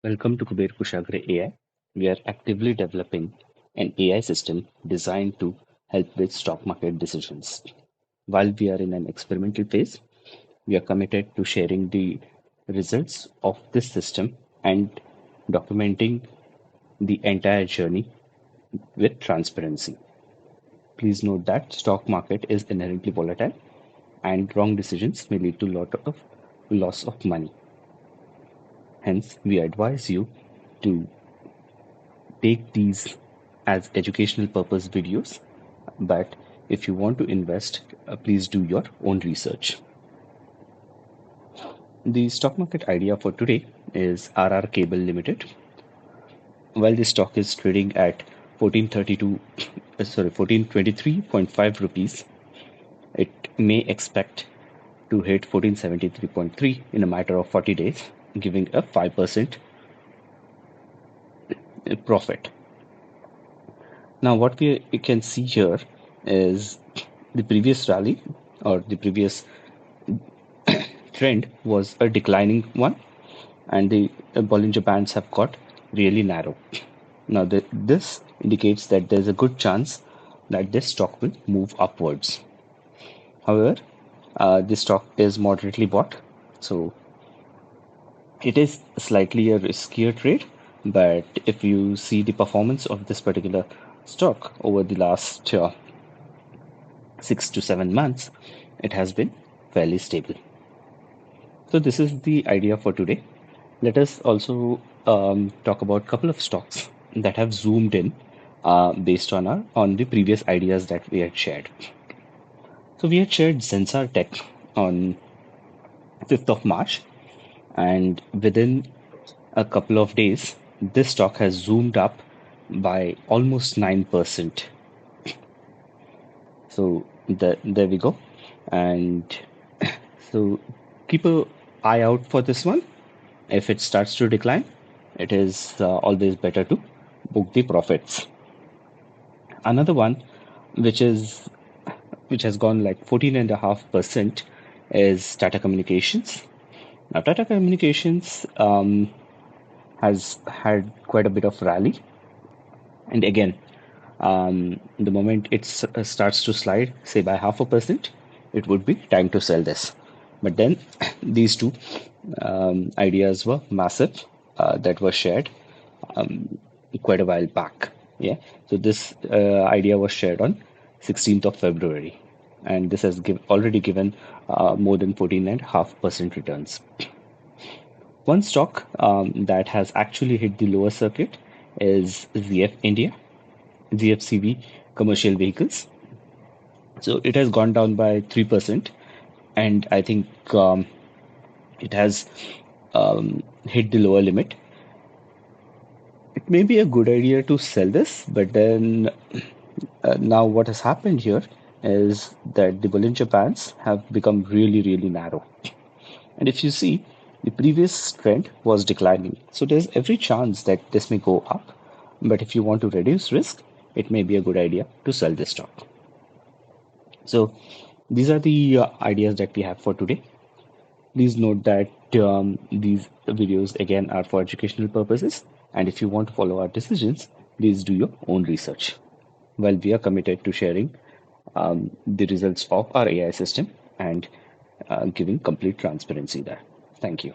Welcome to Kuber Kushagra AI. We are actively developing an AI system designed to help with stock market decisions. While we are in an experimental phase, we are committed to sharing the results of this system and documenting the entire journey with transparency. Please note that stock market is inherently volatile and wrong decisions may lead to lot of loss of money. Hence, we advise you to take these as educational purpose videos, but if you want to invest, please do your own research. The stock market idea for today is RR Cable Limited. While the stock is trading at 1423.5 rupees, it may expect to hit 1473.3 in a matter of 40 days, giving a 5% profit. Now, what we can see here is the previous rally or the previous trend was a declining one, and the Bollinger Bands have got really narrow. Now, this indicates that there's a good chance that this stock will move upwards. However, this stock is moderately bought, so it is slightly a riskier trade. But if you see the performance of this particular stock over the last 6 to 7 months, it has been fairly stable. So this is the idea for today. Let us also talk about a couple of stocks that have zoomed in based on the previous ideas that we had shared. So we had shared Zensar Tech on 5th of March, and within a couple of days, this stock has zoomed up by almost 9%. So there we go. And so keep a eye out for this one. If it starts to decline, it is always better to book the profits. Another one, which is which has gone like 14.5%, is Tata Communications. Now, Tata Communications has had quite a bit of rally, and again, the moment it starts to slide, say by 0.5%, it would be time to sell this. But then these two ideas were massive that were shared quite a while back. Yeah. So this idea was shared on 16th of February, and this has already given more than 14.5% returns. One stock that has actually hit the lower circuit is ZF India, ZFCV commercial vehicles. So it has gone down by 3%, and I think it has hit the lower limit. It may be a good idea to sell this, but then now what has happened here is that the Bollinger Bands have become really, really narrow. And if you see, the previous trend was declining. So there's every chance that this may go up. But if you want to reduce risk, it may be a good idea to sell this stock. So these are the ideas that we have for today. Please note that these videos again are for educational purposes. And if you want to follow our decisions, please do your own research. Well, we are committed to sharing the results of our AI system and giving complete transparency there. Thank you.